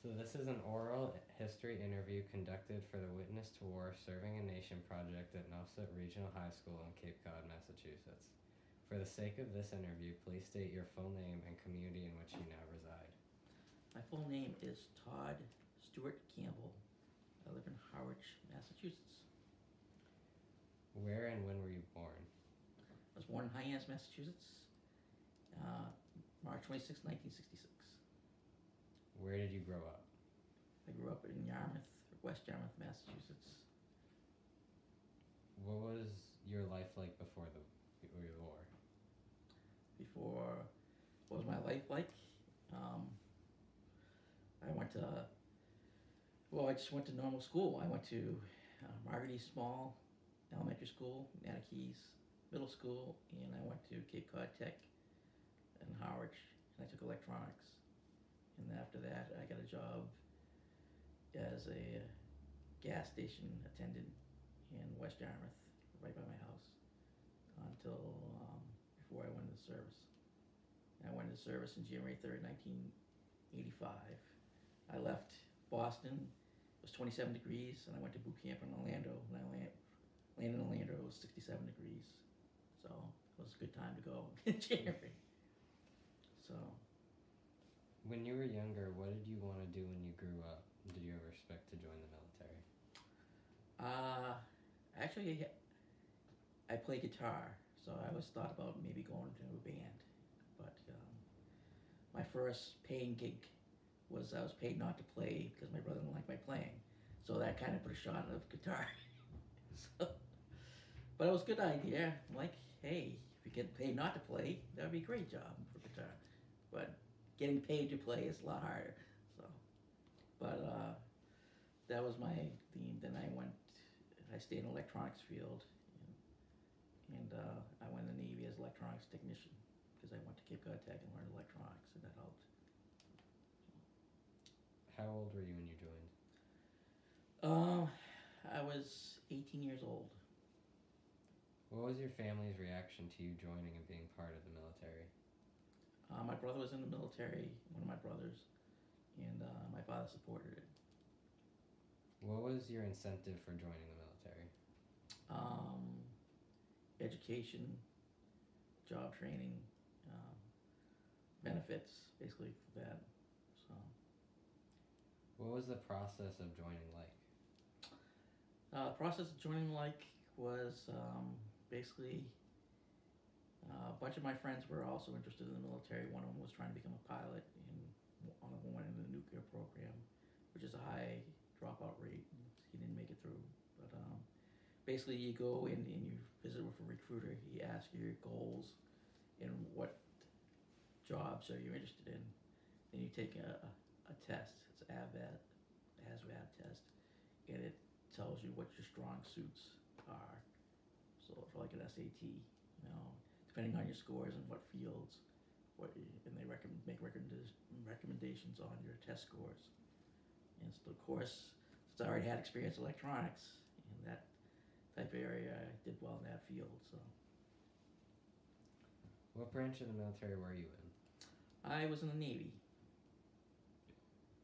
So this is an oral history interview conducted for the Witness to War Serving a Nation project at Nauset Regional High School in Cape Cod, Massachusetts. For the sake of this interview, please state your full name and community in which you now reside. My full name is Todd Stewart Campbell. I live in Harwich, Massachusetts. Where and when were you born? I was born in Hyannis, Massachusetts, March 26, 1966. Where did you grow up? I grew up in Yarmouth, West Yarmouth, Massachusetts. What was your life like before the war? What was my life like? I just went to normal school. I went to Margaret E. Small Elementary School, Nattakey's Middle School, and I went to Cape Cod Tech in Harwich, and I took electronics. And after that, I got a job as a gas station attendant in West Yarmouth, right by my house, until before I went into service. And I went into service on January 3rd, 1985. I left Boston. It was 27 degrees, and I went to boot camp in Orlando. And I landed in Orlando. It was 67 degrees, so it was a good time to go in January. So. When you were younger, what did you want to do when you grew up? Did you ever expect to join the military? Actually, I play guitar, so I always thought about maybe going to a band. But my first paying gig was I was paid not to play because my brother didn't like my playing. So that kind of put a shot of guitar. But it was a good idea. I'm like, hey, if you get paid not to play, that would be a great job for guitar. But getting paid to play is a lot harder. So, but that was my theme. Then I stayed in the electronics field, and I went in the Navy as an electronics technician because I went to Cape Cod Tech and learned electronics, and that helped. How old were you when you joined? I was 18 years old. What was your family's reaction to you joining and being part of the military? My brother was in the military, one of my brothers, and my father supported it. What was your incentive for joining the military? Education, job training, benefits, basically for that. So. What was the process of joining like? The process of joining was basically. A bunch of my friends were also interested in the military. One of them was trying to become a pilot, and one of them went into the nuclear program, which is a high dropout rate. He didn't make it through. But basically, you go in and you visit with a recruiter. He asks you your goals and what jobs are you interested in. Then you take a test. It's an ASVAB test, and it tells you what your strong suits are. So for like an SAT, depending on your scores and what fields, and they make recommendations on your test scores. And so, of course, since I already had experience in electronics in that type of area, I did well in that field. So. What branch of the military were you in? I was in the Navy.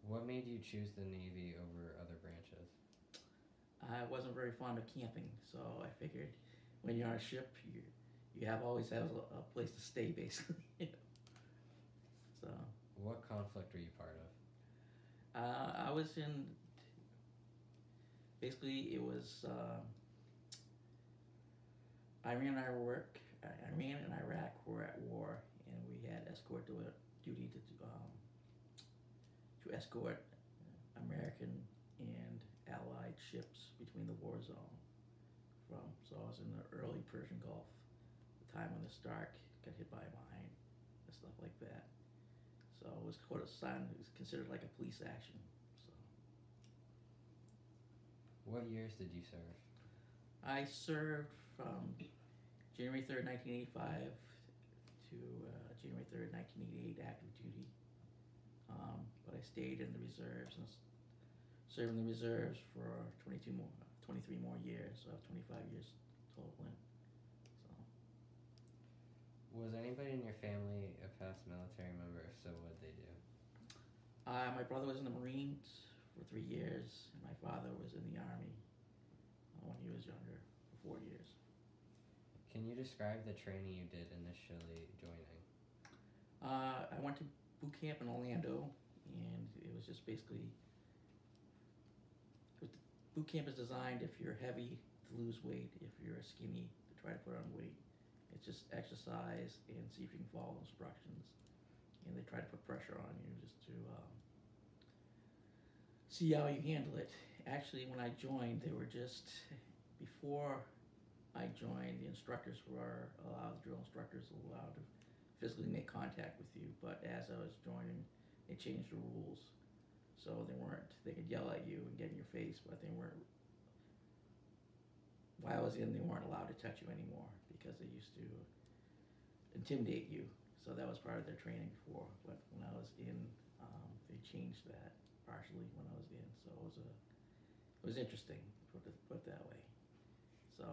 What made you choose the Navy over other branches? I wasn't very fond of camping, so I figured when you're on a ship, you always have a place to stay, basically. So. What conflict were you part of? I was in. Basically, it was Iran and Iraq were at war, and we had escort duty to escort American and Allied ships between the war zone. So I was in the early Persian Gulf. Time when the Stark got hit by a mine and stuff like that. So it was considered like a police action. So. What years did you serve? I served from January 3rd, 1985 to January 3rd, 1988 active duty. But I stayed in the reserves and served in the reserves for 23 more years. So I have 25 years total in. Was anybody in your family a past military member? If so, what did they do? My brother was in the Marines for 3 years, and my father was in the Army when he was younger for 4 years. Can you describe the training you did initially joining? I went to boot camp in Orlando, and it was just basically boot camp is designed if you're heavy to lose weight, if you're skinny to try to put on weight. It's just exercise and see if you can follow instructions. And they try to put pressure on you just to see how you handle it. Actually, when I joined, they were just, before I joined, the instructors were allowed, the drill instructors were allowed to physically make contact with you. But as I was joining, they changed the rules. So they could yell at you and get in your face, but they weren't, while I was in, they weren't allowed to touch you anymore because they used to intimidate you. So that was part of their training before. But when I was in, they changed that partially when I was in. So it was interesting, put it that way. So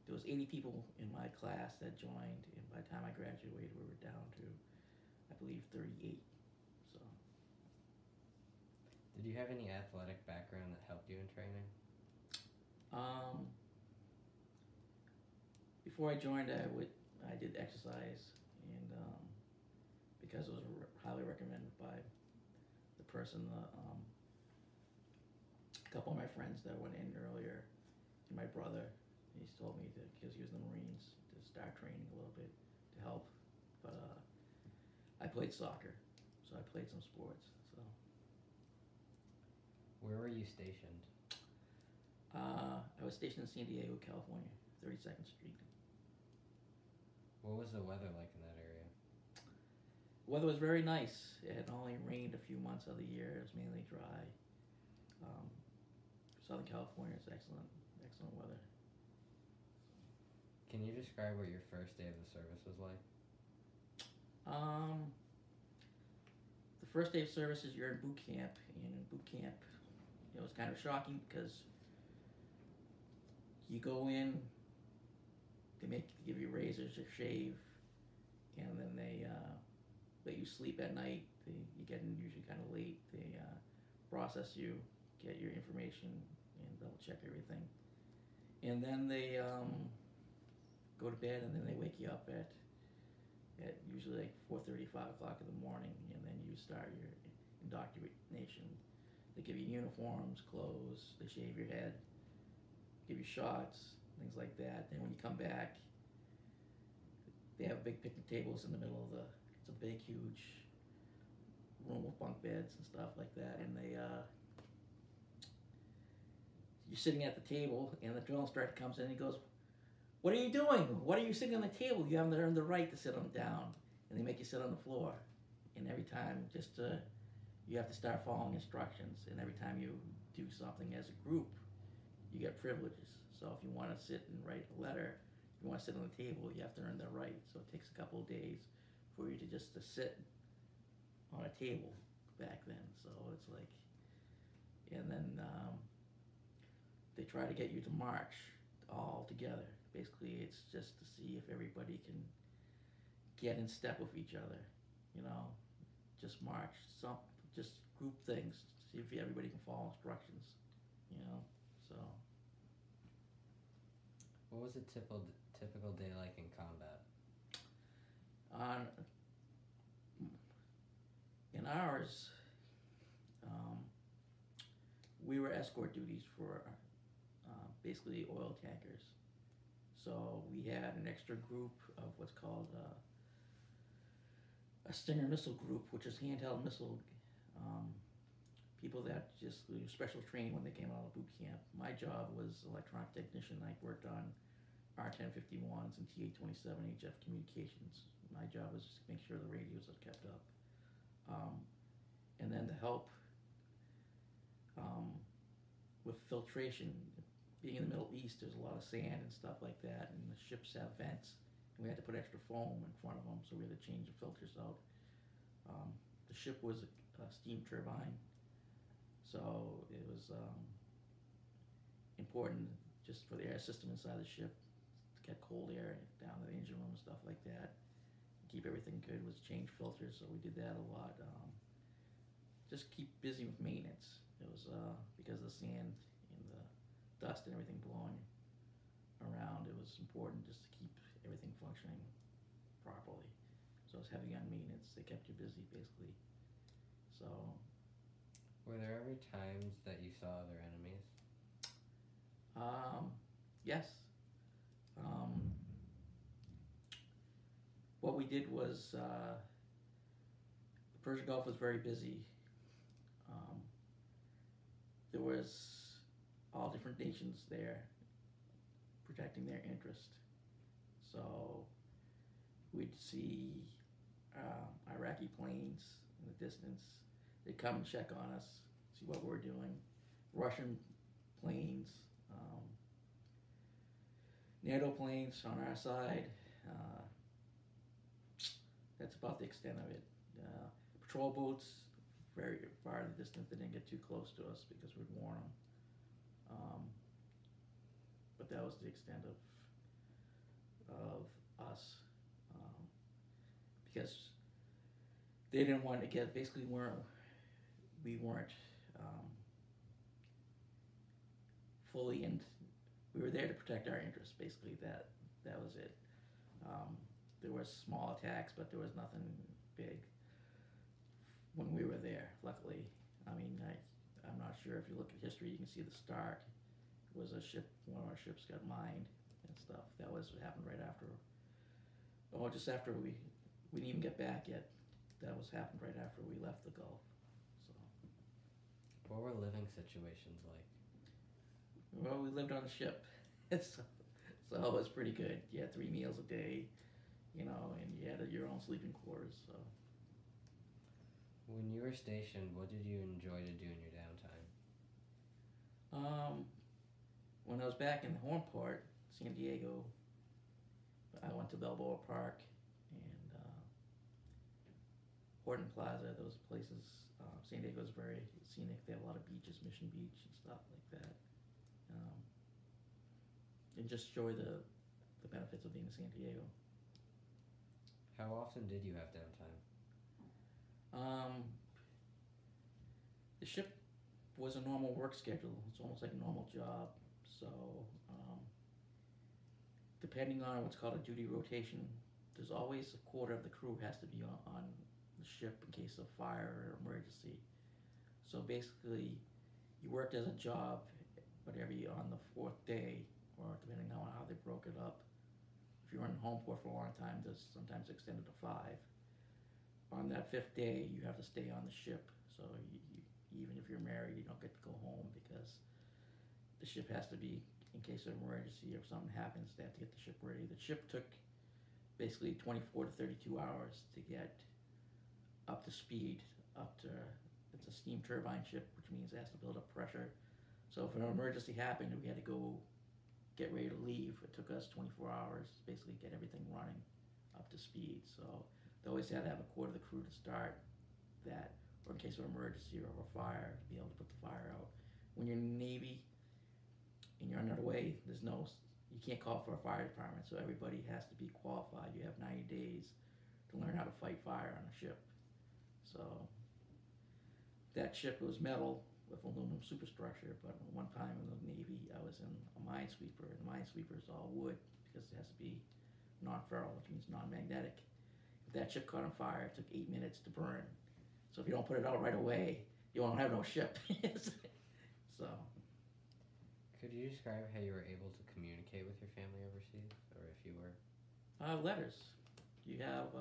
there was 80 people in my class that joined, and by the time I graduated, we were down to, I believe, 38. So. Did you have any athletic background that helped you in training? Before I joined, I did exercise, and because it was highly recommended by the person, a couple of my friends that went in earlier, and my brother, he's told me that because he was in the Marines to start training a little bit to help. But I played soccer, so I played some sports. So. Where were you stationed? I was stationed in San Diego, California, 32nd Street. What was the weather like in that area? The weather was very nice. It had only rained a few months of the year. It was mainly dry. Southern California is excellent weather. Can you describe what your first day of the service was like? The first day of service is you're in boot camp, and in boot camp, it was kind of shocking because you go in, they give you razors to shave, and then they let you sleep at night. You get in usually kind of late. They process you, get your information, and they'll check everything. And then they go to bed, and then they wake you up at usually like 4:30, 5 o'clock in the morning, and then you start your indoctrination. They give you uniforms, clothes, they shave your head, give you shots, things like that. Then when you come back, they have big picnic tables in the middle of it's a big, huge room with bunk beds and stuff like that. And you're sitting at the table, and the drill instructor comes in and he goes, "What are you doing? What are you sitting on the table? You haven't earned the right to sit on down." And they make you sit on the floor. And every time, you have to start following instructions. And every time you do something as a group, you get privileges. So if you want to sit and write a letter, if you want to sit on the table, you have to earn that right. So it takes a couple of days for you to sit on a table back then. So it's like, and then they try to get you to march all together. Basically, it's just to see if everybody can get in step with each other, just march, just group things, see if everybody can follow instructions, so. What was a typical day like in combat? In ours, we were escort duties for basically oil tankers. So we had an extra group of what's called a Stinger missile group, which is handheld missile people that just were special trained when they came out of boot camp. My job was electronic technician. I worked on R1051s and TA27 HF communications. My job was just to make sure the radios are kept up. And then to help with filtration. Being in the Middle East, there's a lot of sand and stuff like that, and the ships have vents, and we had to put extra foam in front of them, so we had to change the filters out. The ship was a steam turbine, so it was important just for the air system inside the ship to get cold air down to the engine room and stuff like that. Keep everything good was change filters, so we did that a lot. just keep busy with maintenance. It was because of the sand and the dust and everything blowing around. It was important just to keep everything functioning properly. So it was heavy on maintenance. They kept you busy basically. So. Were there ever times that you saw other enemies? Yes. What we did was the Persian Gulf was very busy. There was all different nations there protecting their interest. So we'd see Iraqi planes in the distance. They'd come and check on us, see what we're doing. Russian planes, NATO planes on our side. That's about the extent of it. Patrol boats, very far in the distance. They didn't get too close to us because we'd warn them. But that was the extent of us, because they didn't want to get. Basically, we weren't fully in. We were there to protect our interests. Basically, that was it. There were small attacks, but there was nothing big when we were there. Luckily, I mean, I'm not sure if you look at history, you can see the Stark was a ship. One of our ships got mined and stuff. That was what happened right after. Oh, just after we didn't even get back yet. That was happened right after we left the Gulf. So. What were living situations like? Well, we lived on a ship, so it was pretty good. You had 3 meals a day, and you had your own sleeping quarters. So. When you were stationed, what did you enjoy to do in your downtime? When I was back in the home port, San Diego, I went to Balboa Park and Horton Plaza. Those places. San Diego is very scenic. They have a lot of beaches, Mission Beach and stuff like that. And just enjoy the benefits of being in San Diego. How often did you have downtime? The ship was a normal work schedule. It's almost like a normal job. So, depending on what's called a duty rotation, there's always a quarter of the crew has to be on the ship in case of fire or emergency. So basically, you worked as a job, but on the 4th day, or depending on how they broke it up, if you were in home port for a long time, there's sometimes extended to 5. On that 5th day, you have to stay on the ship. So even if you're married, you don't get to go home because the ship has to be, in case of emergency, if something happens, they have to get the ship ready. The ship took basically 24 to 32 hours to get up to speed, it's a steam turbine ship, which means it has to build up pressure. So if an emergency happened and we had to go get ready to leave, it took us 24 hours to basically get everything running up to speed. So they always had to have a quarter of the crew to start that, or in case of emergency or a fire, to be able to put the fire out. When you're in the Navy and you're underway, you can't call for a fire department, so everybody has to be qualified. You have 90 days to learn how to fight fire on a ship. So that ship was metal with aluminum superstructure, but one time in the Navy, I was in a minesweeper, and the minesweeper is all wood because it has to be non-ferrile, which means non-magnetic. If that ship caught on fire, it took 8 minutes to burn. So if you don't put it out right away, you won't have no ship. So. Could you describe how you were able to communicate with your family overseas, or if you were? Letters. You have,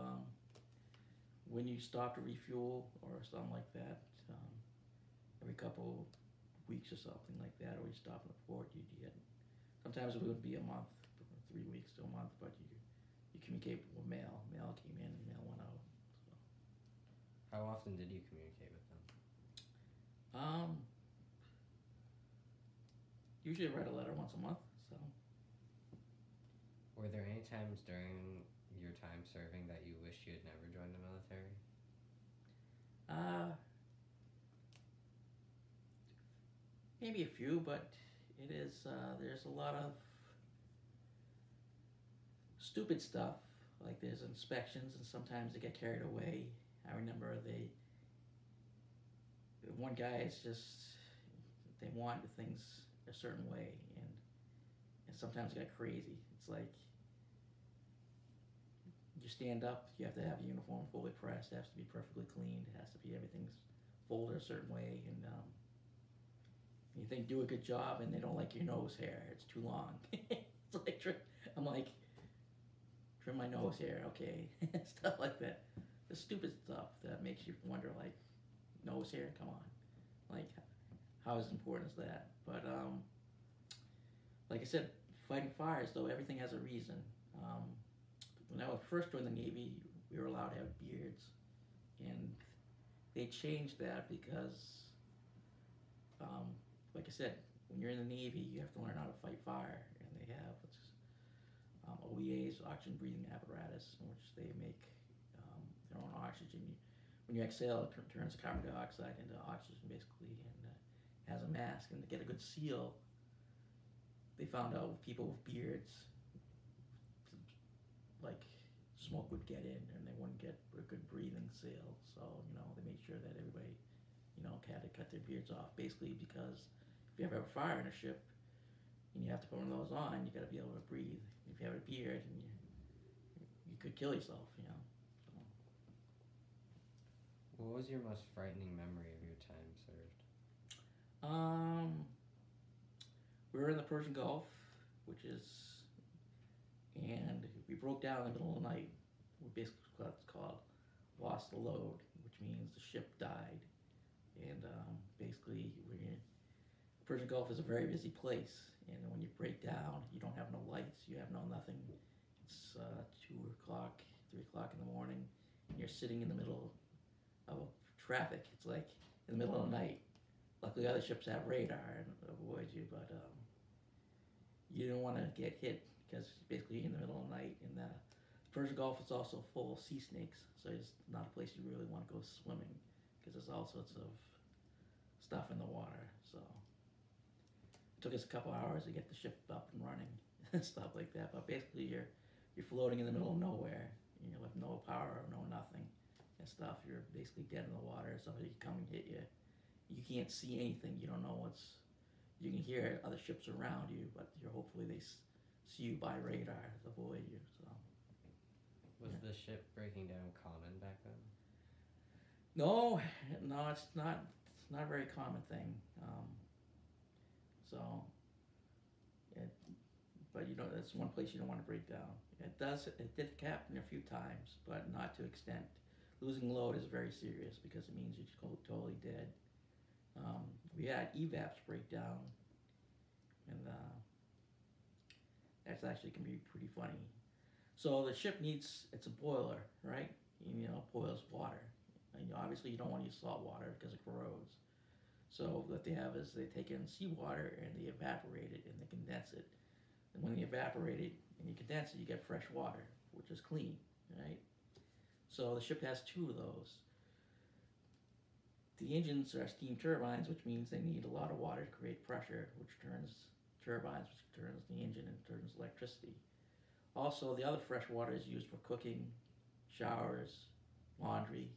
when you stop to refuel or something like that, every couple weeks or something like that, or you stop in the port, you get, sometimes it would be a month, 3 weeks to a month, but you communicate with mail. Mail came in and mail went out. So. How often did you communicate with them? Usually I write a letter once a month. So. Were there any times during your time serving that you wished you had never joined the military? Maybe a few, but it is, there's a lot of stupid stuff. Like there's inspections and sometimes they get carried away. I remember one guy is just, they want things a certain way, and sometimes it got crazy. It's like you stand up, you have to have a uniform fully pressed, it has to be perfectly cleaned, it has to be, everything's folded a certain way, and you think do a good job, and they don't like your nose hair, it's too long. It's like, I'm like, trim my nose hair, okay, stuff like that. The stupid stuff that makes you wonder, like, nose hair, come on, like, how is important is that? But like I said, fighting fires though, everything has a reason. When I first joined the Navy, we were allowed to have beards, and they changed that because, like I said, when you're in the Navy, you have to learn how to fight fire, and they have OEAs, oxygen breathing apparatus, in which they make their own oxygen. When you exhale, it turns carbon dioxide into oxygen, basically, and has a mask. And to get a good seal, they found out people with beards, like, smoke would get in, and they wouldn't get a good breathing seal. So, they made sure that everybody, had to cut their beards off, basically, because if you ever have a fire in a ship, and you have to put one of those on, you got to be able to breathe. If you have a beard, and you could kill yourself, So. What was your most frightening memory of your time served? We were in the Persian Gulf, and we broke down in the middle of the night. We basically what's called lost the load, which means the ship died. And basically, Persian Gulf is a very busy place, and when you break down, you don't have no lights, you have no nothing. It's 2 o'clock, 3 o'clock in the morning, and you're sitting in the middle of traffic. It's like in the middle of the night. Luckily, other ships have radar and avoid you, but you don't want to get hit because basically you're in the middle of the night. And the Persian Gulf is also full of sea snakes, so it's not a place you really want to go swimming because there's all sorts of stuff in the water. So it took us a couple hours to get the ship up and running and stuff like that. But basically, you're floating in the middle of nowhere, and you're with no power, no nothing, and stuff. You're basically dead in the water. Somebody can come and hit you. You can't see anything. You don't know what's. You can hear other ships around you, but hopefully they see you by radar to avoid you. So. Was the ship breaking down common back then? No, it's not. It's not a very common thing. But that's one place you don't want to break down. It did happen a few times, but not to extent. Losing load is very serious because it means you're totally dead. We had EVAPs break down, and that's actually can be pretty funny. So the ship it's a boiler, right? Boils water. And obviously you don't want to use salt water because it corrodes. So what they have is they take in seawater and they evaporate it and they condense it. And when you evaporate it and you condense it, you get fresh water, which is clean, right? So the ship has 2 of those. The engines are steam turbines, which means they need a lot of water to create pressure, which turns turbines, which turns the engine and turns electricity. Also, the other fresh water is used for cooking, showers, laundry,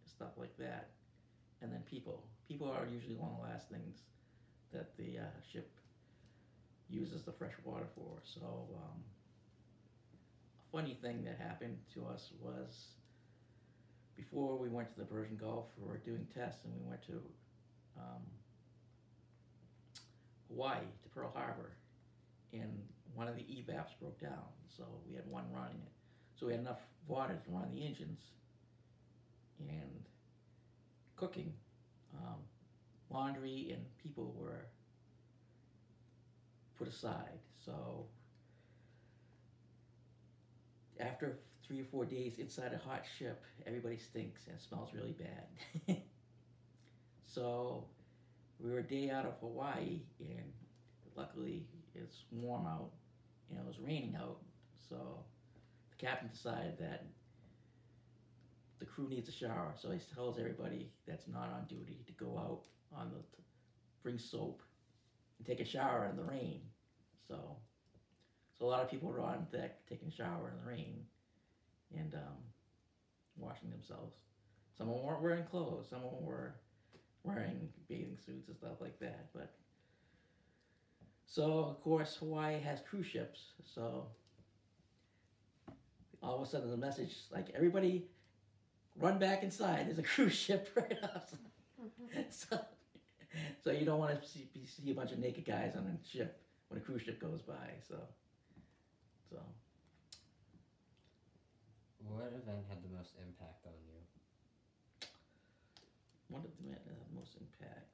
stuff like that. And then people. People are usually one of the last things that the ship uses the fresh water for. So, a funny thing that happened to us was before we went to the Persian Gulf, we were doing tests, and we went to Hawaii, to Pearl Harbor, and one of the EVAPs broke down, so we had one running it. So we had enough water to run the engines and cooking. Laundry and people were put aside. So after 3 or 4 days inside a hot ship, everybody stinks and it smells really bad. So we were a day out of Hawaii, and luckily it's warm out and it was raining out. So the captain decided that the crew needs a shower. So he tells everybody that's not on duty to go out bring soap and take a shower in the rain. So a lot of people were on deck taking a shower in the rain and washing themselves. Some of them weren't wearing clothes. Some of them were wearing bathing suits and stuff like that. But so of course Hawaii has cruise ships, so all of a sudden the message like everybody run back inside. There's a cruise ship right outside. So you don't want to see a bunch of naked guys on a ship when a cruise ship goes by. So what event had the most impact on you? What did the most impact?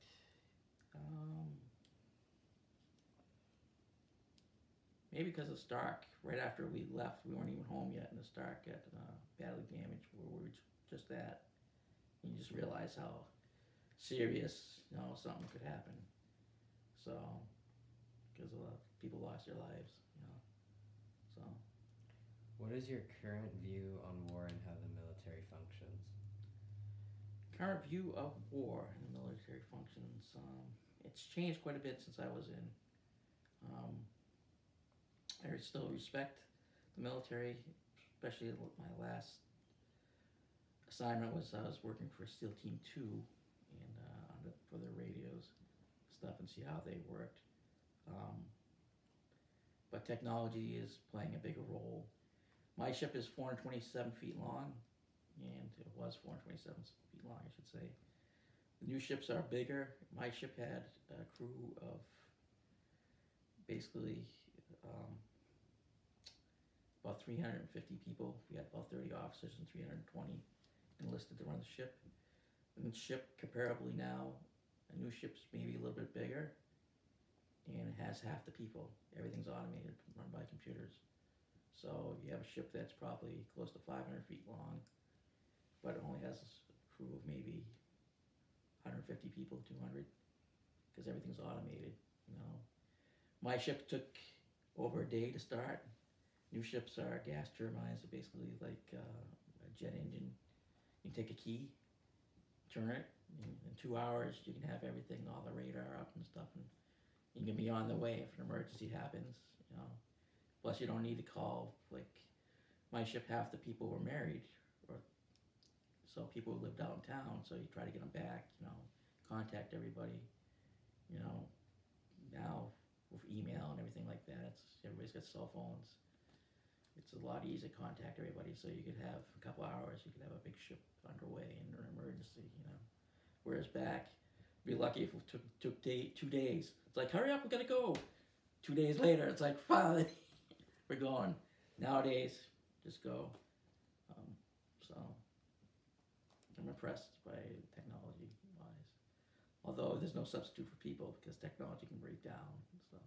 Maybe because of Stark. Right after we left, we weren't even home yet, and the Stark got badly damaged where we were just at. And you just realize how serious, something could happen. So, because a lot of people lost their lives, So. What is your current view on war and how the military functions? Current view of war and the military functions. It's changed quite a bit since I was in. I still respect the military, especially my last assignment was I was working for SEAL Team 2 and for their radios stuff and see how they worked. But technology is playing a bigger role. My ship is 427 feet long, and it was 427 feet long, I should say. The new ships are bigger. My ship had a crew of basically about 350 people. We had about 30 officers and 320 enlisted to run the ship. And the ship, comparably now, a new ship's maybe a little bit bigger, and it has half the people. Everything's automated, run by computers. So you have a ship that's probably close to 500 feet long, but it only has a crew of maybe 150 people, 200, because everything's automated. My ship took over a day to start. New ships are gas turbines, so basically like a jet engine. You take a key, turn it, and in 2 hours you can have everything, all the radar up and stuff, and you can be on the way if an emergency happens. Plus you don't need to call. Like my ship, half the people were married, or so people who lived out in town. So you try to get them back. Contact everybody. Now with email and everything like that, everybody's got cell phones. It's a lot easier to contact everybody, so you could have a couple hours, you could have a big ship underway in an emergency, Whereas back, be lucky if it took 2 days. It's like, hurry up, we gotta go. 2 days later, it's like, finally, we're going. Nowadays, just go. So, I'm impressed by technology-wise. Although there's no substitute for people, because technology can break down. So.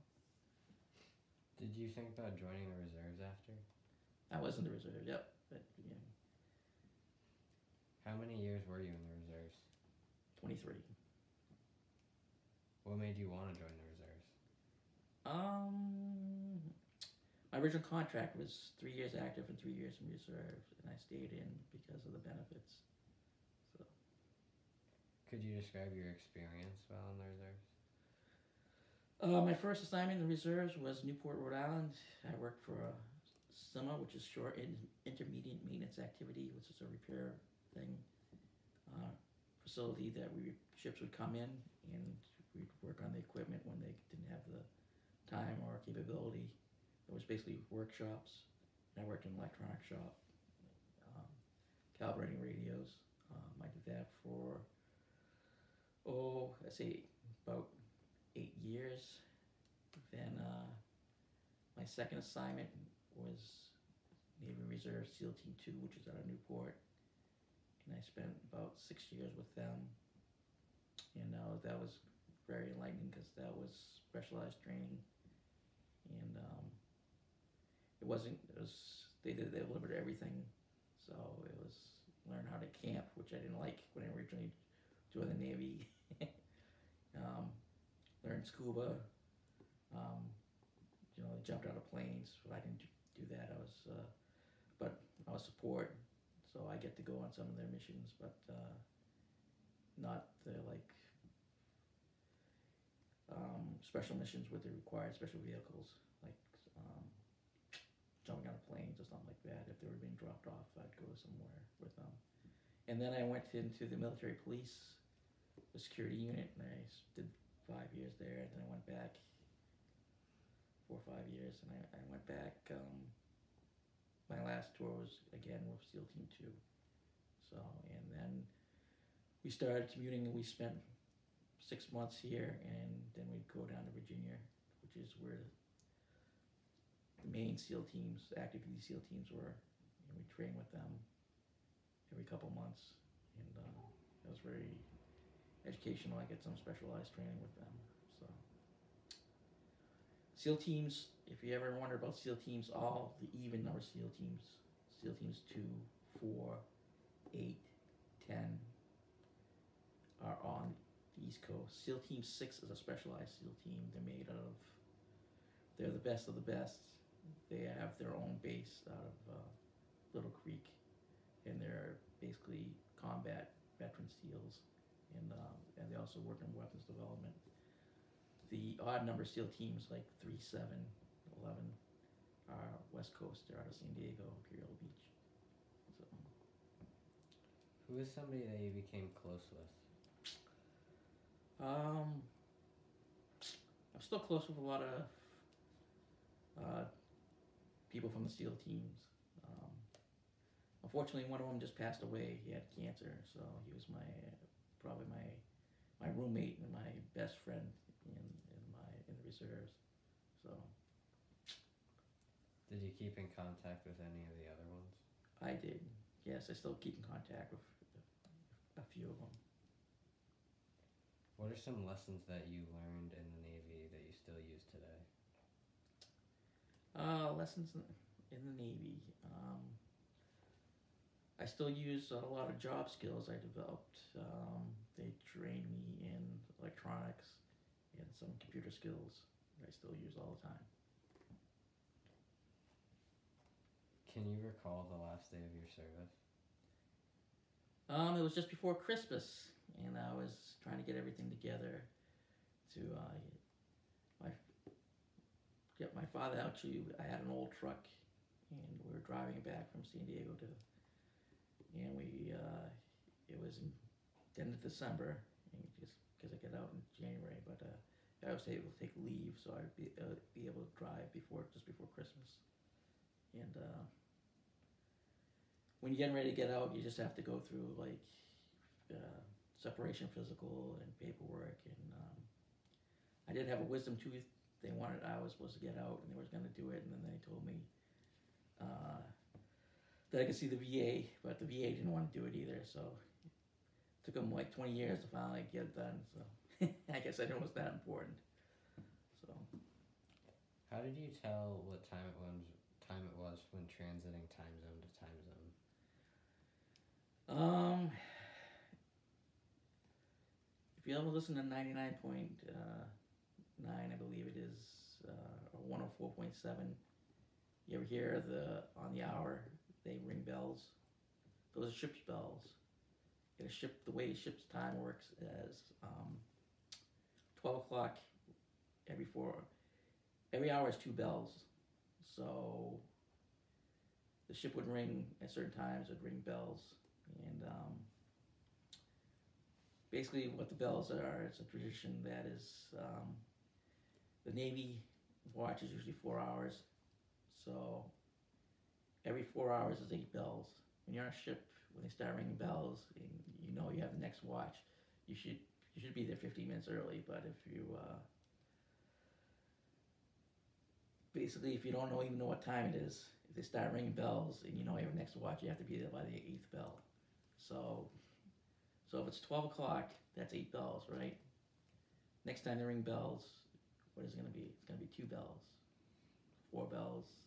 Did you think about joining the reserves after? I was in the reserves, yep. But, How many years were you in the reserves? 23. What made you want to join the reserves? My original contract was 3 years active and 3 years in reserve, and I stayed in because of the benefits. So. Could you describe your experience while in the reserves? My first assignment in the reserves was Newport, Rhode Island. I worked for a SIMA, which is short intermediate maintenance activity, which is a repair thing, facility that ships would come in and we'd work on the equipment when they didn't have the time or capability. It was basically workshops. I worked in an electronic shop, calibrating radios. I did that for, I'd say about 8 years. Then my second assignment was Navy Reserve SEAL Team 2, which is out of Newport. And I spent about 6 years with them. And that was very enlightening because that was specialized training. And they delivered everything. So it was learn how to camp, which I didn't like when I originally joined the Navy. Learned scuba. Jumped out of planes. But I didn't do that. But I was support, so I get to go on some of their missions, but not the special missions where they required special vehicles, like jumping out of planes or something like that. If they were being dropped off, I'd go somewhere with them. And then I went into the military police the security unit, and I did 5 years there, and then I went back 4 or 5 years, and I went back. My last tour was again with SEAL Team 2. So, and then we started commuting, and we spent 6 months here, and then we'd go down to Virginia, which is where the main SEAL teams, active duty SEAL teams were, and we train with them every couple months, and that was very educational. I get some specialized training with them. So, SEAL teams, if you ever wonder about SEAL teams, all the even number SEAL teams 2, 4, 8, 10 are on the East Coast. SEAL Team 6 is a specialized SEAL team. They're the best of the best. They have their own base out of Little Creek, and they're basically combat veteran SEALs, and they also work in weapons development. The odd number SEAL teams like 3, 7, 11 are West Coast. They're out of San Diego, Imperial Beach. So, Who is somebody that you became close with? I'm still close with a lot of people from the SEAL teams. Unfortunately, one of them just passed away. He had cancer, so he was probably my roommate and my best friend in the reserves. So, did you keep in contact with any of the other ones? I did. Yes, I still keep in contact with a few of them. What are some lessons that you learned in the Navy that you still use today? Lessons in the Navy. I still use a lot of job skills I developed. They trained me in electronics and some computer skills that I still use all the time. Can you recall the last day of your service? It was just before Christmas, and I was trying to get everything together to get my father out to. I had an old truck, and we were driving back from San Diego and it was in the end of December, and just because I got out in January, but I was able to take leave, so I'd be able to drive just before Christmas. And when you're getting ready to get out, you just have to go through like separation physical and paperwork, and I did have a wisdom tooth. I was supposed to get out, and they were going to do it, and then they told me that I could see the VA, but the VA didn't want to do it either, so it took them like 20 years to finally get it done, so I guess I didn't know it was that important. So, how did you tell what time it was when transiting time zone to time zone? If you ever listen to 99.9, I believe it is, or 104.7, you ever hear on the hour, they ring bells? Those are ship's bells. And the way ship's time works is 12 o'clock every hour is 2 bells. So the ship would ring at certain times, it would ring bells. And basically what the bells are, it's a tradition that is, the Navy watch is usually 4 hours. So every 4 hours is 8 bells. When you're on a ship, when they start ringing bells, and you know you have the next watch, you should be there 15 minutes early. But if you basically if you don't even know what time it is, if they start ringing bells and you know you have the next watch, you have to be there by the 8th bell. So if it's 12 o'clock, that's 8 bells, right? Next time they ring bells, what is it going to be? It's going to be 2 bells, 4 bells,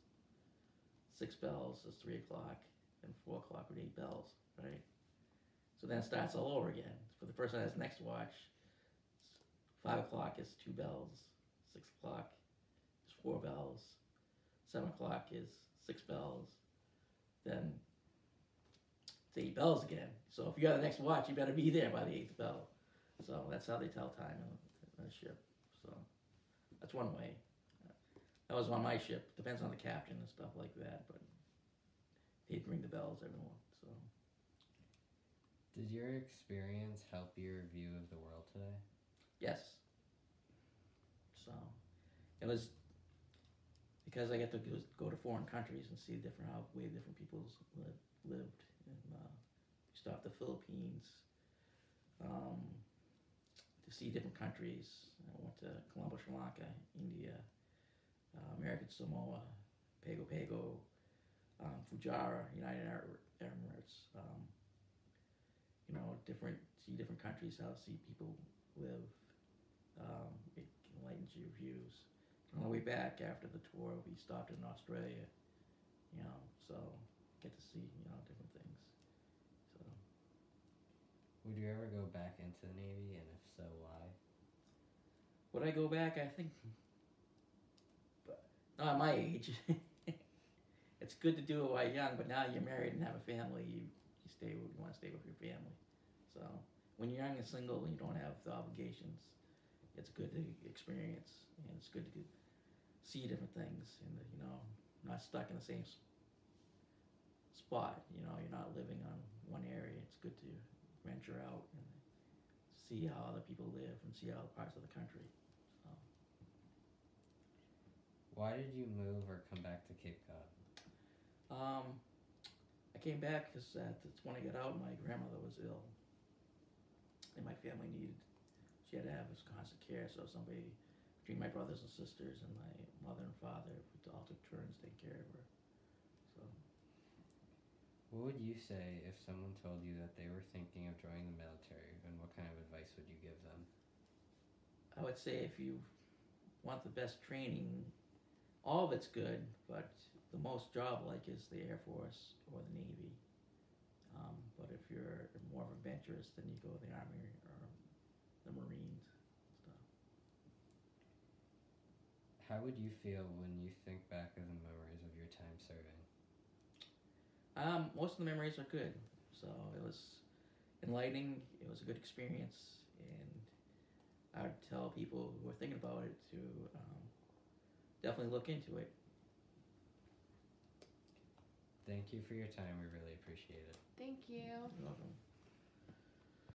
6 bells is 3 o'clock, and 4 o'clock with 8 bells, right? So then it starts all over again. For the person that has next watch, 5 o'clock is 2 bells, 6 o'clock is 4 bells, 7 o'clock is 6 bells, then it's 8 bells again. So if you got the next watch, you better be there by the 8th bell. So that's how they tell time on a ship. So that's one way. That was on my ship. Depends on the captain and stuff like that, but they'd ring the bells every once. So Did your experience help your view of the world today? Yes. So it was because I get to go to foreign countries and see how way different people's lived. And we stopped the Philippines to see different countries. I went to Colombo, Sri Lanka, India, American Samoa, Pago Pago, Fujairah, United Arab Emirates. See different countries, how to see people live. It enlightens your views. On the way back after the tour, we stopped in Australia, so get to see, different things. So. Would you ever go back into the Navy, and if so, why? Would I go back? I think, but not at my age. It's good to do it while young, but now you're married and have a family, you want to stay with your family. So when you're young and single and you don't have the obligations, it's good to experience, and it's good to see different things, and not stuck in the same spot. You're not living on one area. It's good to venture out and see how other people live and see other parts of the country. So. Why did you move or come back to Cape Cod? I came back because when I got out, my grandmother was ill, and my family she had to have this constant care. So somebody between my brothers and sisters and my mother and father, we all took turns taking care of her. So. What would you say if someone told you that they were thinking of joining the military, and what kind of advice would you give them? I would say if you want the best training, all of it's good, but the most job-like is the Air Force or the Navy. But if you're more of a adventurous, then you go to the Army or the Marines and stuff. How would you feel when you think back of the memories of your time serving? Most of the memories are good. So it was enlightening. It was a good experience, and I would tell people who are thinking about it to definitely look into it. Thank you for your time. We really appreciate it. Thank you. You're welcome.